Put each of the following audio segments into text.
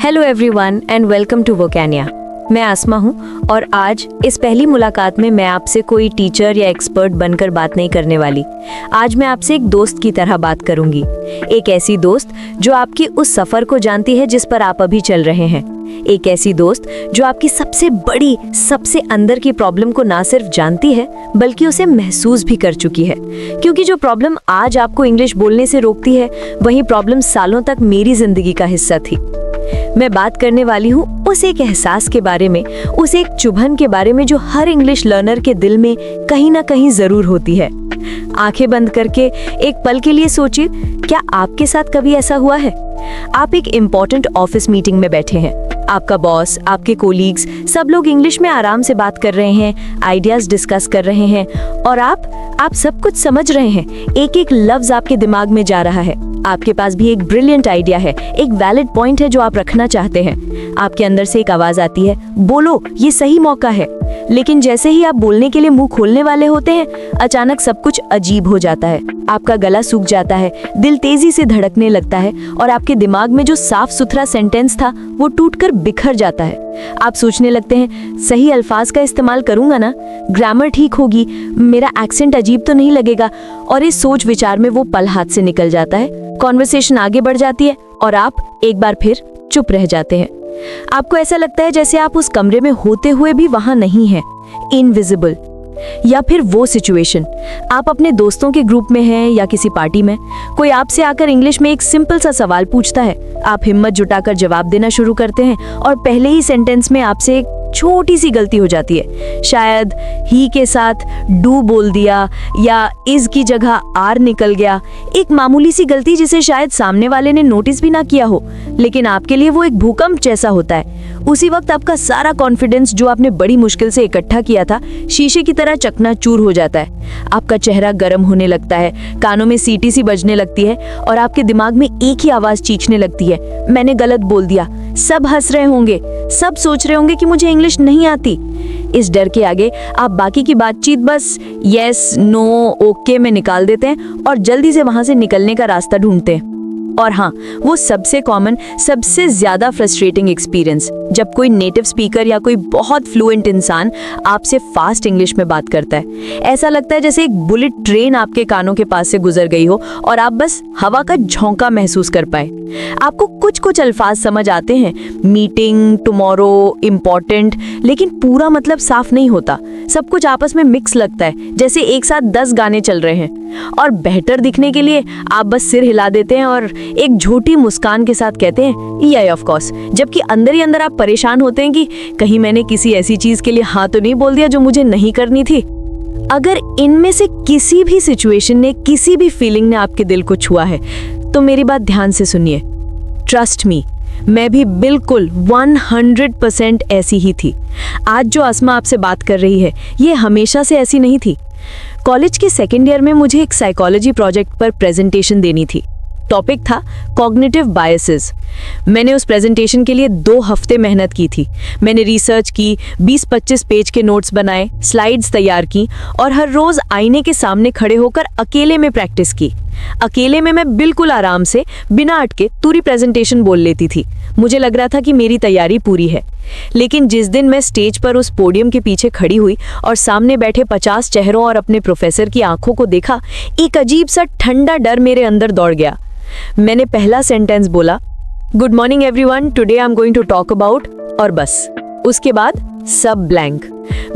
Hello everyone and welcome to वोकैनिया। मैं आसमा हूँ और आज इस पहली मुलाकात में मैं आपसे कोई टीचर या एक्सपर्ट बनकर बात नहीं करने वाली। आज मैं आपसे एक दोस्त की तरह बात करूंगी, एक ऐसी दोस्त जो आपकी उस सफ़र को जानती है जिस पर आप अभी चल रहे हैं, एक ऐसी दोस्त जो आपकी सबसे बड़ी, सबसे अंदर की प्रॉब्लम को ना सिर्फ जानती है बल्कि उसे महसूस भी कर चुकी है। क्योंकि जो प्रॉब्लम आज आपको इंग्लिश बोलने से रोकती है, वही प्रॉब्लम सालों तक मेरी जिंदगी का हिस्सा थी। मैं बात करने वाली हूँ उस एक एहसास के बारे में, उस एक चुभन के बारे में जो हर इंग्लिश लर्नर के दिल में कहीं ना कहीं जरूर होती है। आंखें बंद करके एक पल के लिए सोचिए, क्या आपके साथ कभी ऐसा हुआ है? आप एक इम्पोर्टेंट ऑफिस मीटिंग में बैठे हैं, आपका बॉस, आपके कोलीग्स, सब लोग इंग्लिश में आराम से बात कर रहे हैं, आइडियाज डिस्कस कर रहे हैं और आप सब कुछ समझ रहे हैं। एक एक लफ्ज आपके दिमाग में जा रहा है। आपके पास भी एक ब्रिलियंट आइडिया है, एक वैलिड पॉइंट है जो आप रखना चाहते हैं। आपके अंदर से एक आवाज आती है, बोलो, ये सही मौका है। लेकिन जैसे ही आप बोलने के लिए मुंह खोलने वाले होते हैं, अचानक सब कुछ अजीब हो जाता है। आपका गला सूख जाता है, दिल तेजी से धड़कने लगता है और आपके दिमाग में जो साफ सुथरा सेंटेंस था वो टूटकर बिखर जाता है। आप सोचने लगते हैं, सही अल्फाज का इस्तेमाल करूंगा ना, ग्रामर ठीक होगी, मेरा एक्सेंट अजीब तो नहीं लगेगा। और इस सोच विचार में वो पल हाथ से निकल जाता है। कॉन्वर्सेशन आगे बढ़ जाती है और आप एक बार फिर चुप रह जाते हैं। आपको ऐसा लगता है जैसे आप उस कमरे में होते हुए भी वहां नहीं हैं, इनविजिबल। या फिर वो सिचुएशन, आप अपने दोस्तों के ग्रुप में हैं या किसी पार्टी में, कोई आपसे आकर इंग्लिश में एक सिंपल सा सवाल पूछता है। आप हिम्मत जुटाकर जवाब देना शुरू करते हैं और पहले ही सेंटेंस में आपसे एक छोटी सी गलती हो जाती है। शायद ही के साथ डू बोल दिया या इज की जगह आर निकल गया। एक मामूली सी गलती जिसे शायद सामने वाले ने नोटिस भी ना किया हो, लेकिन आपके लिए वो एक भूकंप जैसा होता है। उसी वक्त आपका सारा कॉन्फिडेंस जो आपने बड़ी मुश्किल से इकट्ठा किया था, शीशे की तरह चकनाचूर हो जाता है। आपका चेहरा गर्म होने लगता है, कानों में सीटी सी बजने लगती है और आपके दिमाग में एक ही आवाज चीखने लगती है, मैंने गलत बोल दिया। सब हंस रहे होंगे, सब सोच रहे होंगे कि मुझे इंग्लिश नहीं आती। इस डर के आगे आप बाकी की बातचीत बस यस, नो, ओके में निकाल देते हैं और जल्दी से वहां से निकलने का रास्ता ढूंढते हैं। और हाँ, वो सबसे कॉमन, सबसे ज्यादा फ्रस्ट्रेटिंग एक्सपीरियंस, जब कोई नेटिव स्पीकर या कोई बहुत फ्लुएंट इंसान आपसे फास्ट इंग्लिश में बात करता है। ऐसा लगता है जैसे एक बुलेट ट्रेन आपके कानों के पास से गुजर गई हो और आप बस हवा का झोंका महसूस कर पाए। आपको कुछ कुछ अल्फाज समझ आते हैं, मीटिंग, टुमारो, इम्पोर्टेंट, लेकिन पूरा मतलब साफ नहीं होता। सब कुछ आपस में मिक्स लगता है, जैसे एक साथ 10 गाने चल रहे हैं। और बेहतर दिखने के लिए आप बस सिर हिला देते हैं और एक झूठी मुस्कान के साथ कहते हैं या ऑफ कोर्स, जबकि अंदर ही अंदर आप परेशान होते हैं कि कहीं मैंने किसी ऐसी चीज के लिए हाँ तो नहीं बोल दिया जो मुझे नहीं करनी थी। अगर इनमें से किसी भी सिचुएशन ने, किसी भी फीलिंग ने आपके दिल को छुआ है, तो मेरी बात ध्यान से सुनिए। ट्रस्ट मी, मैं भी बिल्कुल 100% ऐसी ही थी। आज जो आसमा आपसे बात कर रही है, ये हमेशा से ऐसी नहीं थी। कॉलेज के सेकेंड ईयर में मुझे एक साइकोलॉजी प्रोजेक्ट पर प्रेजेंटेशन देनी थी। टॉपिक था कॉग्निटिव बायसेस। मैंने उस प्रेजेंटेशन के लिए 2 हफ्ते मेहनत की थी। मैंने रिसर्च की, 20-25 पेज के नोट्स बनाए, स्लाइड्स तैयार की और हर रोज आईने के सामने खड़े होकर अकेले में प्रैक्टिस की। अकेले में मैं बिल्कुल आराम से, बिना अटके पूरी प्रेजेंटेशन बोल लेती थी। मुझे लग रहा था कि मेरी तैयारी पूरी है। लेकिन जिस दिन मैं स्टेज पर उस पोडियम के पीछे खड़ी हुई और सामने बैठे 50 चेहरों और अपने प्रोफेसर की आंखों को देखा, एक अजीब सा ठंडा डर मेरे अंदर दौड़ गया। मैंने पहला सेंटेंस बोला, good morning everyone, today I am going to talk about, और बस उसके बाद सब ब्लैंक।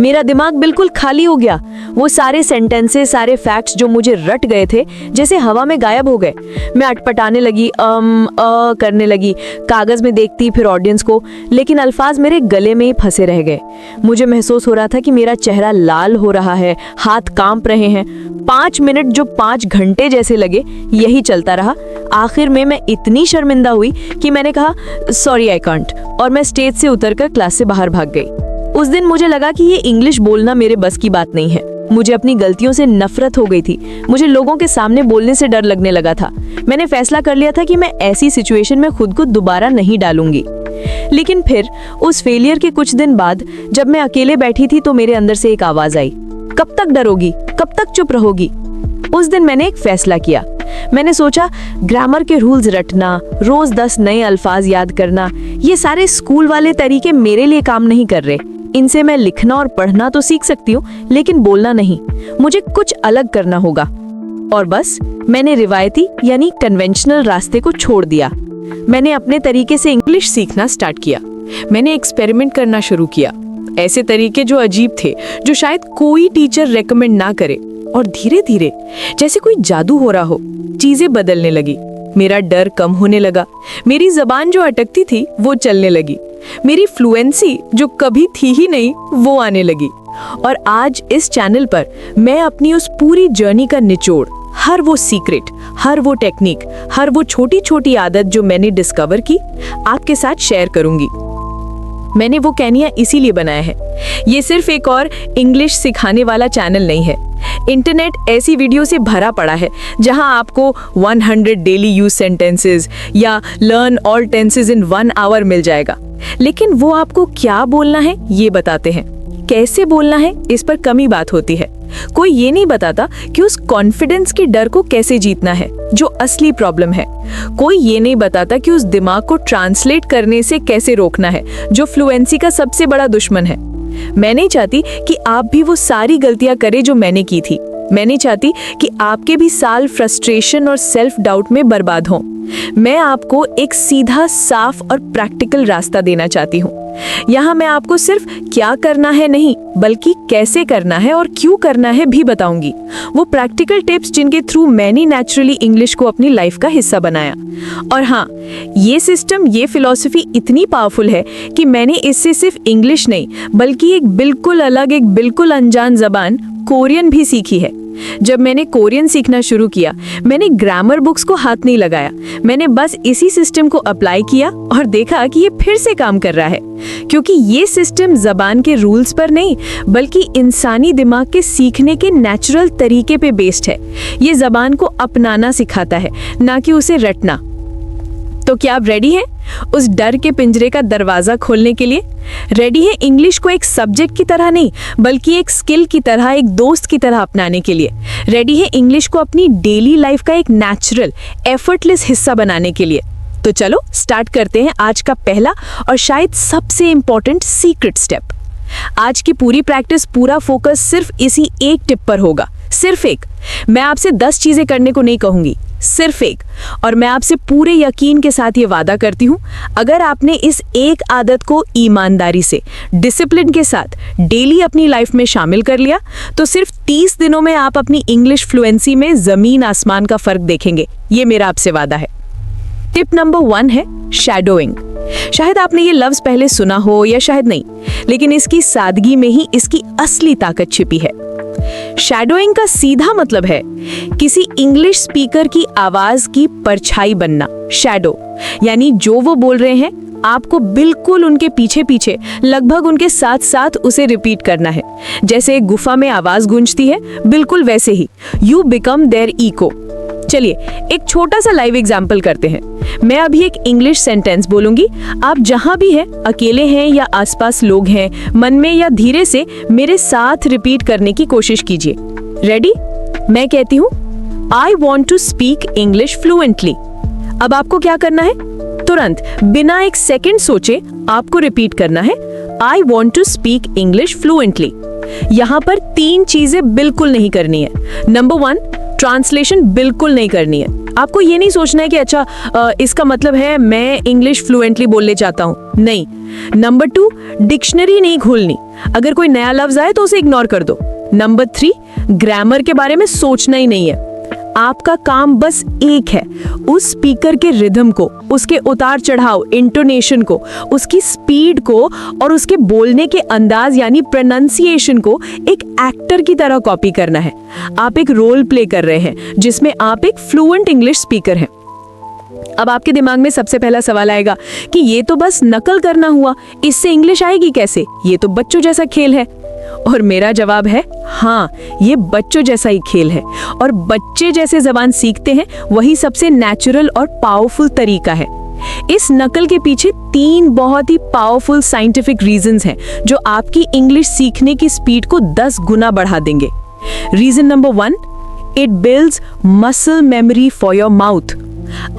मेरा दिमाग बिल्कुल खाली हो गया। वो सारे सेंटेंसेस, सारे फैक्ट्स जो मुझे रट गए थे, जैसे हवा में गायब हो गए। मैं अटपटाने लगी, करने लगी, कागज में देखती, फिर ऑडियंस को, लेकिन अल्फाज मेरे गले में ही फंसे रह गए। मुझे महसूस हो रहा था कि मेरा चेहरा लाल हो रहा है, हाथ कांप रहे हैं। 5 मिनट जो 5 घंटे जैसे लगे, यही चलता रहा। आखिर में मैं इतनी शर्मिंदा हुई कि मैंने कहा सॉरी आई कांट, और मैं स्टेज से उतरकर क्लास से बाहर भाग गई। उस दिन मुझे लगा कि ये इंग्लिश बोलना मेरे बस की बात नहीं है। मुझे अपनी गलतियों से नफरत हो गई थी। मुझे लोगों के सामने बोलने से डर लगने लगा था। मैंने फैसला कर लिया था कि मैं ऐसी सिचुएशन में खुद को दोबारा नहीं डालूंगी। लेकिन फिर उस फेलियर के कुछ दिन बाद जब मैं अकेले बैठी थी, तो मेरे अंदर से एक आवाज आई, कब तक डरोगी, कब तक चुप रहोगी। उस दिन मैंने एक फैसला किया, मैंने सोचा ग्रामर के रूल्स रटना, रोज 10 नए अल्फाज याद करना, ये सारे स्कूल वाले तरीके मेरे लिए काम नहीं कर रहे। इनसे मैं लिखना और पढ़ना तो सीख सकती हूँ, लेकिन बोलना नहीं। मुझे कुछ अलग करना होगा। और बस मैंने रिवायती यानी कन्वेंशनल रास्ते को छोड़ दिया। मैंने अपने तरीके से इंग्लिश सीखना स्टार्ट किया। मैंने एक्सपेरिमेंट करना शुरू किया, ऐसे तरीके जो अजीब थे, जो शायद कोई टीचर रेकमेंड ना करे। और धीरे धीरे जैसे कोई जादू हो रहा हो, चीजें बदलने लगी। मेरा डर कम होने लगा, मेरी जबान जो अटकती थी वो चलने लगी, मेरी फ्लुएंसी जो कभी थी ही नहीं वो आने लगी। और आज इस चैनल पर मैं अपनी उस पूरी जर्नी का निचोड़, हर वो सीक्रेट, हर वो टेक्निक, हर वो छोटी छोटी आदत जो मैंने डिस्कवर की, आपके साथ शेयर करूंगी। मैंने वोकैनिया इसीलिए बनाया है। ये सिर्फ एक और इंग्लिश सिखाने वाला चैनल नहीं है। इंटरनेट ऐसी वीडियो से भरा पड़ा है जहां आपको 100 डेली यूज सेंटेंसेस या learn all tenses in 1 hour मिल जाएगा, लेकिन वो आपको क्या बोलना है ये बताते हैं। कैसे बोलना है इस पर कम ही बात होती है। कोई ये नहीं बताता कि उस कॉन्फिडेंस के डर को कैसे जीतना है जो असली प्रॉब्लम है। कोई ये नहीं बताता कि उस दिमाग को ट्रांसलेट करने से कैसे रोकना है जो फ्लुएंसी का सबसे बड़ा दुश्मन है। मैं नहीं चाहती कि आप भी वो सारी गलतियां करें जो मैंने की थी। मैं नहीं चाहती कि आपके भी साल फ्रस्ट्रेशन और सेल्फ डाउट में बर्बाद हों। मैं आपको एक सीधा, साफ और प्रैक्टिकल रास्ता देना चाहती हूँ। यहाँ मैं आपको सिर्फ क्या करना है नहीं, बल्कि कैसे करना है और क्यों करना है भी बताऊंगी। वो प्रैक्टिकल टिप्स जिनके थ्रू मैंने नेचुरली इंग्लिश को अपनी लाइफ का हिस्सा बनाया। और हाँ, ये सिस्टम, ये फिलॉसफी इतनी पावरफुल है कि मैंने इससे सिर्फ इंग्लिश नहीं, बल्कि एक बिल्कुल अलग, एक बिल्कुल अनजान जबान कोरियन भी सीखी है। जब मैंने कोरियन सीखना शुरू किया, मैंने ग्रामर बुक्स को हाथ नहीं लगाया। मैंने बस इसी सिस्टम को अप्लाई किया और देखा कि ये फिर से काम कर रहा है। क्योंकि ये सिस्टम जबान के रूल्स पर नहीं, बल्कि इंसानी दिमाग के सीखने के नेचुरल तरीके पे बेस्ड है। ये जबान को अपनाना सिखाता है, ना कि उसे रटना। तो क्या आप रेडी हैं उस डर के पिंजरे का दरवाजा खोलने के लिए? रेडी है इंग्लिश को एक सब्जेक्ट की तरह नहीं, बल्कि एक स्किल की तरह, एक दोस्त की तरह अपनाने के लिए? रेडी है इंग्लिश को अपनी डेली लाइफ का एक नेचुरल, एफर्टलेस हिस्सा बनाने के लिए? तो चलो स्टार्ट करते हैं आज का पहला और शायद सबसे इंपॉर्टेंट सीक्रेट स्टेप। आज की पूरी प्रैक्टिस, पूरा फोकस सिर्फ इसी एक टिप पर होगा, सिर्फ एक। मैं आपसे 10 चीजें करने को नहीं कहूंगी, सिर्फ एक। और मैं आपसे पूरे यकीन के साथ ये वादा करती हूँ, अगर आपने इस एक आदत को ईमानदारी से, डिसिप्लिन के साथ डेली अपनी लाइफ में शामिल कर लिया, तो सिर्फ 30 दिनों में आप अपनी इंग्लिश फ्लुएंसी में जमीन आसमान का फर्क देखेंगे। ये मेरा आपसे वादा है। टिप नंबर 1 है शैडोइंग। शायद आपने ये लफ्ज पहले सुना हो या शायद नहीं, लेकिन इसकी सादगी में ही इसकी असली ताकत छिपी है। शैडोइंग का सीधा मतलब है किसी इंग्लिश स्पीकर की आवाज की परछाई बनना। शैडो यानी जो वो बोल रहे हैं, आपको बिल्कुल उनके पीछे पीछे, लगभग उनके साथ साथ उसे रिपीट करना है। जैसे एक गुफा में आवाज गूंजती है, बिल्कुल वैसे ही यू बिकम देयर इको। चलिए एक छोटा सा लाइव एग्जाम्पल करते हैं। मैं अभी एक इंग्लिश सेंटेंस बोलूंगी, आप जहां भी हैं, अकेले हैं या आसपास लोग हैं, मन में या धीरे से मेरे साथ रिपीट करने की कोशिश कीजिए। रेडी? मैं कहती हूँ, I want to speak English fluently. अब आपको क्या करना है? तुरंत बिना एक सेकेंड सोचे आपको रिपीट करना है, I want to speak English fluently. यहाँ पर 3 चीजें बिल्कुल नहीं करनी है। नंबर 1, ट्रांसलेशन बिल्कुल नहीं करनी है। आपको ये नहीं सोचना है कि अच्छा इसका मतलब है मैं इंग्लिश फ्लुएंटली बोलने चाहता हूँ, नहीं। नंबर 2, डिक्शनरी नहीं खोलनी। अगर कोई नया लफ्ज आए तो उसे इग्नोर कर दो। नंबर 3, ग्रामर के बारे में सोचना ही नहीं है। आपका काम बस एक है, उस स्पीकर के रिदम को, उसके उतार चढ़ाव, इंटोनेशन को, उसकी स्पीड को और उसके बोलने के अंदाज यानी प्रोनाउंसिएशन को एक एक्टर की तरह कॉपी करना है। आप एक रोल प्ले कर रहे हैं जिसमें आप एक फ्लुएंट इंग्लिश स्पीकर हैं। अब आपके दिमाग में सबसे पहला सवाल आएगा कि ये तो बस नकल करना हुआ, इससे इंग्लिश आएगी कैसे? ये तो बच्चों जैसा खेल है। और मेरा जवाब है हाँ, ये बच्चों जैसा ही खेल है और बच्चे जैसे जबान सीखते हैं, वही सबसे नेचुरल और पावरफुल तरीका है। इस नकल के पीछे 3 बहुत ही पावरफुल साइंटिफिक रीजंस हैं जो आपकी इंग्लिश सीखने की स्पीड को 10 गुना बढ़ा देंगे। Reason number 1, it builds muscle memory for your mouth.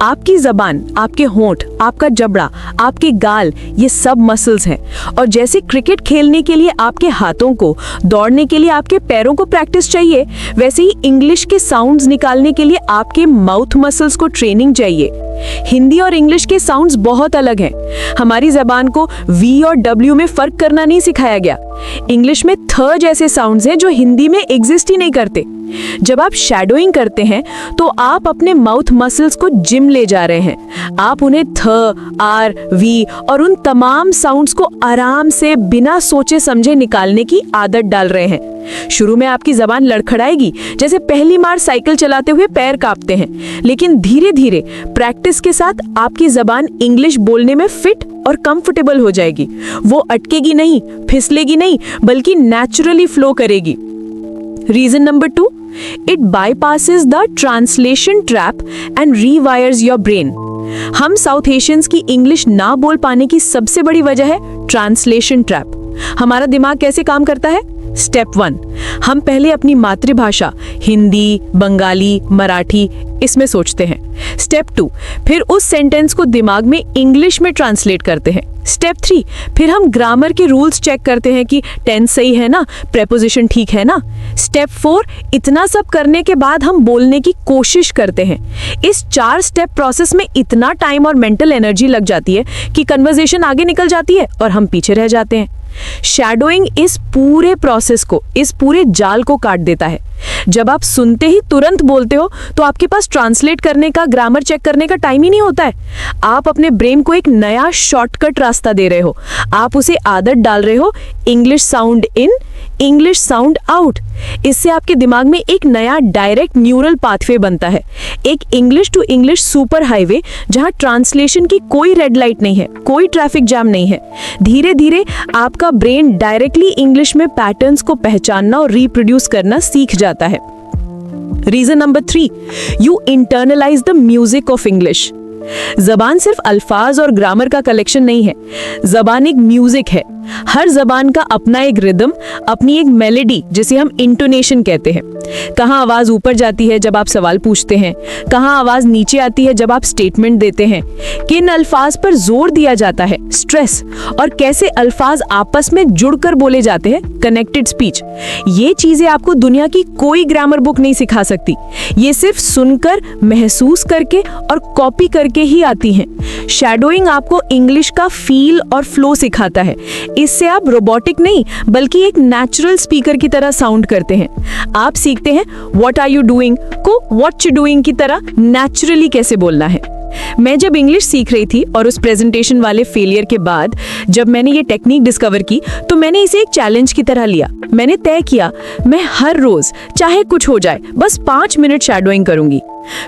आपकी जबान, आपके होंठ, आपका जबड़ा, आपके गाल, ये सब मसल्स हैं। और जैसे क्रिकेट खेलने के लिए आपके हाथों को, दौड़ने के लिए आपके पैरों को प्रैक्टिस चाहिए, वैसे ही इंग्लिश के साउंड्स निकालने के लिए आपके माउथ मसल्स को ट्रेनिंग चाहिए। हिंदी और इंग्लिश के साउंड्स बहुत अलग हैं। हमारी जबान को वी और डब्ल्यू में फर्क करना नहीं सिखाया गया। इंग्लिश में थ जैसे साउंड्स हैं जो हिंदी में एग्जिस्ट ही नहीं करते। जब आप शैडोइंग करते हैं तो आप अपने माउथ मसल्स को जिम ले जा रहे हैं। आप उन्हें थ, आर, वी और उन तमाम साउंड्स को आराम से बिना सोचे समझे निकालने की आदत डाल रहे हैं। शुरू में आपकी जबान लड़खड़ाएगी, जैसे पहली बार साइकिल चलाते हुए पैर कांपते हैं, लेकिन धीरे धीरे प्रैक्टिस के साथ आपकी जबान इंग्लिश बोलने में फिट और कंफर्टेबल हो जाएगी। वो अटकेगी नहीं, फिसलेगी नहीं, बल्कि नेचुरली फ्लो करेगी। Reason number 2, it bypasses the translation trap and rewires your brain। हम साउथ एशियंस की इंग्लिश ना बोल पाने की सबसे बड़ी वजह है ट्रांसलेशन ट्रैप। हमारा दिमाग कैसे काम करता है? स्टेप 1, हम पहले अपनी मातृभाषा हिंदी, बंगाली, मराठी इसमें सोचते हैं। स्टेप 2, फिर उस सेंटेंस को दिमाग में इंग्लिश में ट्रांसलेट करते हैं। स्टेप 3, फिर हम ग्रामर के रूल्स चेक करते हैं कि टेंस सही है ना, प्रेपोजिशन ठीक है ना। स्टेप 4, इतना सब करने के बाद हम बोलने की कोशिश करते हैं। इस 4 स्टेप प्रोसेस में इतना टाइम और मेंटल एनर्जी लग जाती है कि कन्वर्सेशन आगे निकल जाती है और हम पीछे रह जाते हैं। शैडोइंग इस पूरे प्रोसेस को, इस पूरे जाल को काट देता है। जब आप सुनते ही तुरंत बोलते हो तो आपके पास ट्रांसलेट करने का, ग्रामर चेक करने का टाइम ही नहीं होता है। आप अपने ब्रेन को एक नया शॉर्टकट रास्ता दे रहे हो। आप उसे आदत डाल रहे हो English sound in, English sound out. इससे आपके दिमाग में एक नया डायरेक्ट न्यूरल पाथवे बनता है, एक English to English super highway, जहां ट्रांसलेशन की कोई रेड लाइट नहीं है, कोई ट्रैफिक जाम नहीं है। धीरे धीरे आपका ब्रेन डायरेक्टली इंग्लिश में पैटर्न्स को पहचानना और रिप्रोड्यूस करना सीख जाता है। Reason number 3, you internalise the music of English. जबान सिर्फ अल्फाज और ग्रामर का कलेक्शन नहीं है, जबान एक म्यूजिक है। हर जबान का अपना एक रिदम, अपनी एक मेलोडी, जिसे हम इंटोनेशन कहते हैं। कहाँ आवाज ऊपर जाती है जब आप सवाल पूछते हैं, कहाँ आवाज नीचे आती है जब आप स्टेटमेंट देते हैं, किन अल्फाज पर जोर दिया जाता है, स्ट्रेस, और कैसे अल्फाज आपस में जुड़कर बोले जाते हैं, कनेक्टेड स्पीच। ये चीजें आपको दुनिया की कोई ग्रामर बुक नहीं सिखा सकती। ये सिर्फ सुनकर, महसूस करके और कॉपी करके ही आती हैं। शैडोइंग आपको इंग्लिश का फील और फ्लो सिखाता है। इससे आप रोबोटिक नहीं, बल्कि एक नेचुरल स्पीकर की तरह साउंड करते हैं। आप सीखते हैं व्हाट आर यू डूइंग को व्हाट यू डूइंग की तरह नेचुरली कैसे बोलना है। मैं जब इंग्लिश सीख रही थी और उस प्रेजेंटेशन वाले फेलियर के बाद जब मैंने ये टेक्निक डिस्कवर की, तो मैंने इसे एक चैलेंज की तरह लिया। मैंने तय किया, मैं हर रोज चाहे कुछ हो जाए बस 5 मिनट शैडोइंग करूंगी।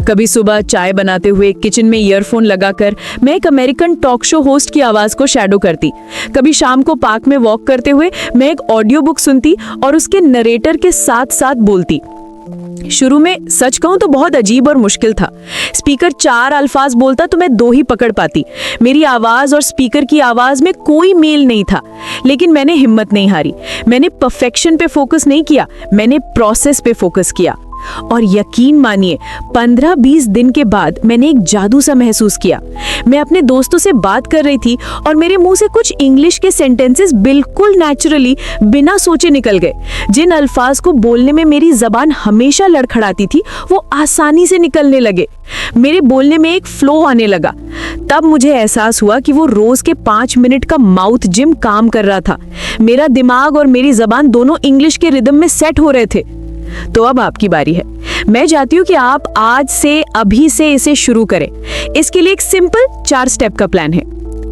कभी सुबह चाय बनाते हुए किचन में ईयरफोन लगाकर मैं एक अमेरिकन टॉक शो होस्ट की आवाज को शैडो करती। कभी शाम को पार्क में वॉक करते हुए मैं एक ऑडियो बुक सुनती और उसके नरेटर के साथ साथ बोलती। शुरू में सच कहूं तो बहुत अजीब और मुश्किल था। स्पीकर 4 अल्फाज बोलता तो मैं 2 ही पकड़ पाती। मेरी आवाज और स्पीकर की आवाज में कोई मेल नहीं था, लेकिन मैंने हिम्मत नहीं हारी। मैंने परफेक्शन पे फोकस नहीं किया, मैंने प्रोसेस पे फोकस किया। और यकीन मानिए 15-20 दिन के बाद मैंने एक जादू सा महसूस किया। मैं अपने दोस्तों से बात कर रही थी और मेरे मुंह से कुछ इंग्लिश के सेंटेंसेस बिल्कुल नेचुरली, बिना सोचे निकल गए। जिन अल्फाज को बोलने में मेरी जबान हमेशा लड़खड़ाती थी, वो आसानी से निकलने लगे। मेरे बोलने में एक फ्लो आने लगा। तब मुझे एहसास हुआ कि वो रोज के 5 मिनट का माउथ जिम काम कर रहा था। मेरा दिमाग और मेरी जबान दोनों इंग्लिश के रिदम में सेट हो रहे थे। तो अब आपकी बारी है। मैं चाहती हूँ कि आप आज से, अभी से इसे शुरू करें। इसके लिए एक सिंपल 4 स्टेप का प्लान है।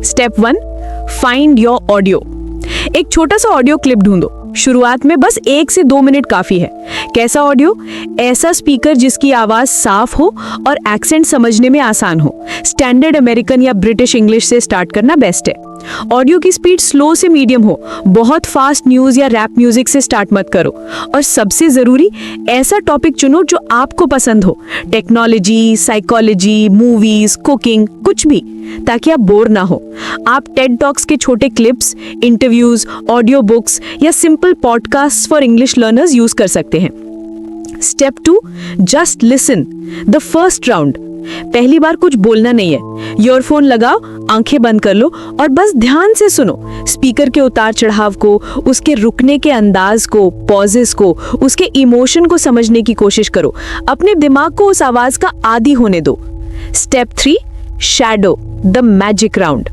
Step 1, find your audio. एक छोटा सा ऑडियो क्लिप ढूंढो। शुरुआत में बस 1 से 2 मिनट काफी है। कैसा ऑडियो? ऐसा स्पीकर जिसकी आवाज साफ हो और एक्सेंट समझने में आसान हो। स्टैंडर्ड अमेरिकन या ब्रिटिश इंग्लिश से स्टार्ट करना बेस्ट है। ऑडियो की स्पीड स्लो से मीडियम हो। बहुत फास्ट न्यूज या रैप म्यूजिक से स्टार्ट मत करो। और सबसे जरूरी, ऐसा टॉपिक चुनो जो आपको पसंद हो। टेक्नोलॉजी, साइकोलॉजी, मूवीज, कुकिंग, कुछ भी, ताकि आप बोर ना हो। आप टेड टॉक्स के छोटे क्लिप्स, इंटरव्यूज, ऑडियो बुक्स या simple podcast for English learners use कर सकते हैं। Step 2, just listen. The first round, पहली बार कुछ बोलना नहीं है। ईयरफोन लगाओ, आंखें बंद कर लो और बस ध्यान से सुनो। स्पीकर के उतार चढ़ाव को, उसके रुकने के अंदाज को, पॉजेस को, उसके इमोशन को समझने की कोशिश करो। अपने दिमाग को उस आवाज का आदी होने दो। Step 3, shadow, the magic round.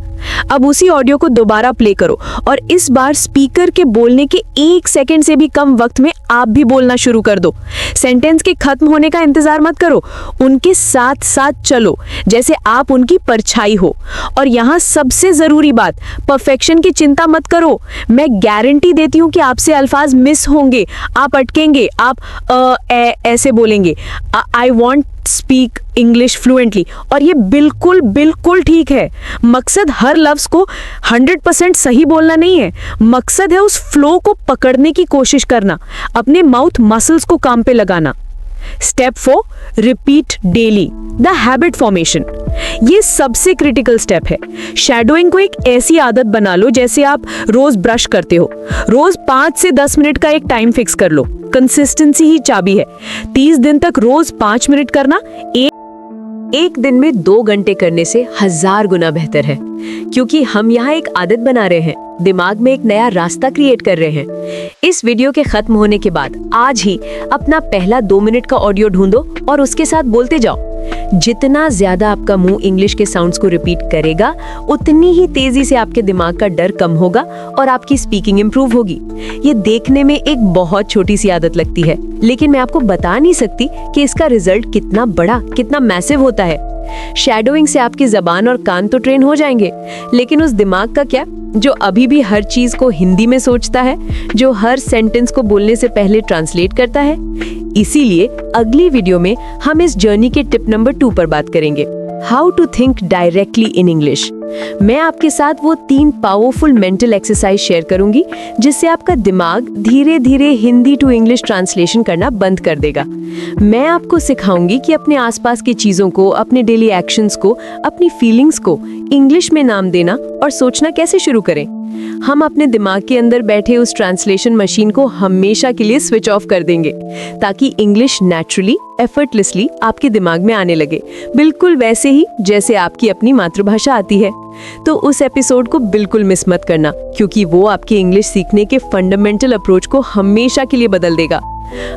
अब उसी ऑडियो को दोबारा प्ले करो और इस बार स्पीकर के बोलने के 1 सेकंड से भी कम वक्त में आप भी बोलना शुरू कर दो। सेंटेंस के खत्म होने का इंतजार मत करो, उनके साथ साथ चलो जैसे आप उनकी परछाई हो। और यहाँ सबसे जरूरी बात, परफेक्शन की चिंता मत करो। मैं गारंटी देती हूँ कि आपसे अल्फाज मिस होंगे, आप अटकेंगे, आप ऐसे बोलेंगे। I want speak English fluently, और ये बिल्कुल बिल्कुल ठीक है। मकसद हर लफ्ज को 100% सही बोलना नहीं है, मकसद है उस फ्लो को पकड़ने की कोशिश करना, अपने माउथ मसल्स को काम पे लगाना। Step 4, repeat daily, the habit formation. ये सबसे क्रिटिकल स्टेप है। शैडोइंग को एक ऐसी आदत बना लो जैसे आप रोज ब्रश करते हो। रोज 5 से 10 मिनट का एक टाइम फिक्स कर लो। कंसिस्टेंसी ही चाबी है। 30 दिन तक रोज 5 मिनट करना एक दिन में 2 घंटे करने से 1000 गुना बेहतर है, क्योंकि हम यहाँ एक आदत बना रहे हैं, दिमाग में एक नया रास्ता क्रिएट कर रहे हैं। इस वीडियो के खत्म होने के बाद आज ही अपना पहला 2 मिनट का ऑडियो ढूंढो और उसके साथ बोलते जाओ। जितना ज्यादा आपका मुंह इंग्लिश के साउंड्स को रिपीट करेगा, उतनी ही तेजी से आपके दिमाग का डर कम होगा और आपकी स्पीकिंग इंप्रूव होगी। ये देखने में एक बहुत छोटी सी आदत लगती है, लेकिन मैं आपको बता नहीं सकती कि इसका रिजल्ट कितना बड़ा, कितना मैसिव होता है। शैडोइंग से आपकी जबान और कान तो ट्रेन हो जाएंगे, लेकिन उस दिमाग का क्या जो अभी भी हर चीज को हिंदी में सोचता है, जो हर सेंटेंस को बोलने से पहले ट्रांसलेट करता है। इसीलिए अगली वीडियो में हम इस जर्नी के टिप नंबर 2 पर बात करेंगे, how to think directly in English. मैं आपके साथ वो 3 पावरफुल मेंटल एक्सरसाइज शेयर करूंगी जिससे आपका दिमाग धीरे धीरे हिंदी टू इंग्लिश ट्रांसलेशन करना बंद कर देगा। मैं आपको सिखाऊंगी कि अपने आसपास की चीजों को, अपने डेली एक्शंस को, अपनी फीलिंग्स को इंग्लिश में नाम देना और सोचना कैसे शुरू करें। हम अपने दिमाग के अंदर बैठे उस ट्रांसलेशन मशीन को हमेशा के लिए स्विच ऑफ कर देंगे, ताकि इंग्लिश नेचुरली, एफर्टलेसली आपके दिमाग में आने लगे, बिल्कुल वैसे ही जैसे आपकी अपनी मातृभाषा आती है। तो उस एपिसोड को बिल्कुल मिस मत करना, क्योंकि वो आपकी इंग्लिश सीखने के फंडामेंटल अप्रोच को हमेशा के लिए बदल देगा।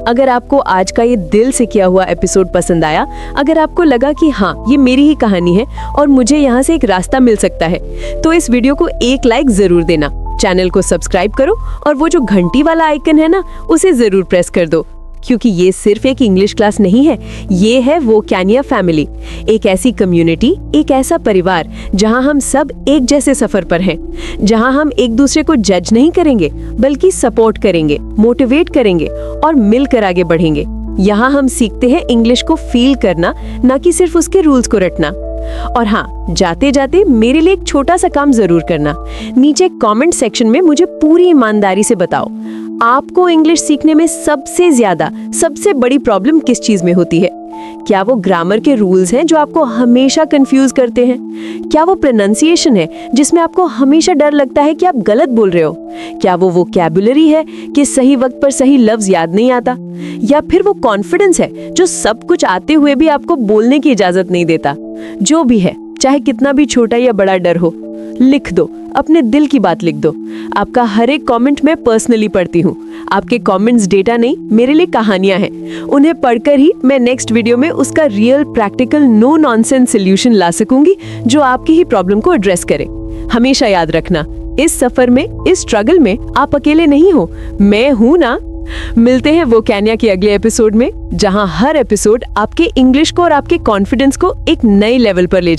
अगर आपको आज का ये दिल से किया हुआ एपिसोड पसंद आया, अगर आपको लगा कि हाँ, ये मेरी ही कहानी है और मुझे यहाँ से एक रास्ता मिल सकता है, तो इस वीडियो को एक लाइक जरूर देना, चैनल को सब्सक्राइब करो और वो जो घंटी वाला आइकन है ना, उसे जरूर प्रेस कर दो, क्योंकि ये सिर्फ एक इंग्लिश क्लास नहीं है, ये है वोकैनिया फैमिली, एक ऐसी कम्युनिटी, एक ऐसा परिवार जहां हम सब एक जैसे सफर पर हैं, जहां हम एक दूसरे को जज नहीं करेंगे बल्कि सपोर्ट करेंगे, मोटिवेट करेंगे और मिलकर आगे बढ़ेंगे। यहाँ हम सीखते हैं इंग्लिश को फील करना, ना कि सिर्फ उसके रूल्स को रटना। और हाँ, जाते जाते मेरे लिए एक छोटा सा काम जरूर करना, नीचे कमेंट सेक्शन में मुझे पूरी ईमानदारी से बताओ, आपको इंग्लिश सीखने में सबसे ज्यादा, सबसे बड़ी प्रॉब्लम किस चीज में होती है? क्या वो ग्रामर के रूल्स हैं जो आपको हमेशा कंफ्यूज करते हैं? क्या वो प्रोनाउंसिएशन है जिसमें आपको हमेशा डर लगता है कि आप गलत बोल रहे हो? क्या वो वोकैबुलरी है कि सही वक्त पर सही लफ्ज याद नहीं आता? या फिर वो कॉन्फिडेंस है जो सब कुछ आते हुए भी आपको बोलने की इजाजत नहीं देता? जो भी है, चाहे कितना भी छोटा या बड़ा डर हो, लिख दो, अपने दिल की बात लिख दो। आपका हर एक कमेंट मैं पर्सनली पढ़ती हूँ। आपके कमेंट्स डेटा नहीं, मेरे लिए कहानियां हैं। उन्हें पढ़कर ही मैं नेक्स्ट वीडियो में उसका real, practical, no nonsense solution ला सकूंगी जो आपकी ही प्रॉब्लम को एड्रेस करे। हमेशा याद रखना, इस सफर में, इस स्ट्रगल में आप अकेले नहीं हो, मैं हूं ना। मिलते हैं वोकैनिया के अगले एपिसोड में, जहां हर एपिसोड आपके इंग्लिश को और आपके कॉन्फिडेंस को एक नए लेवल पर ले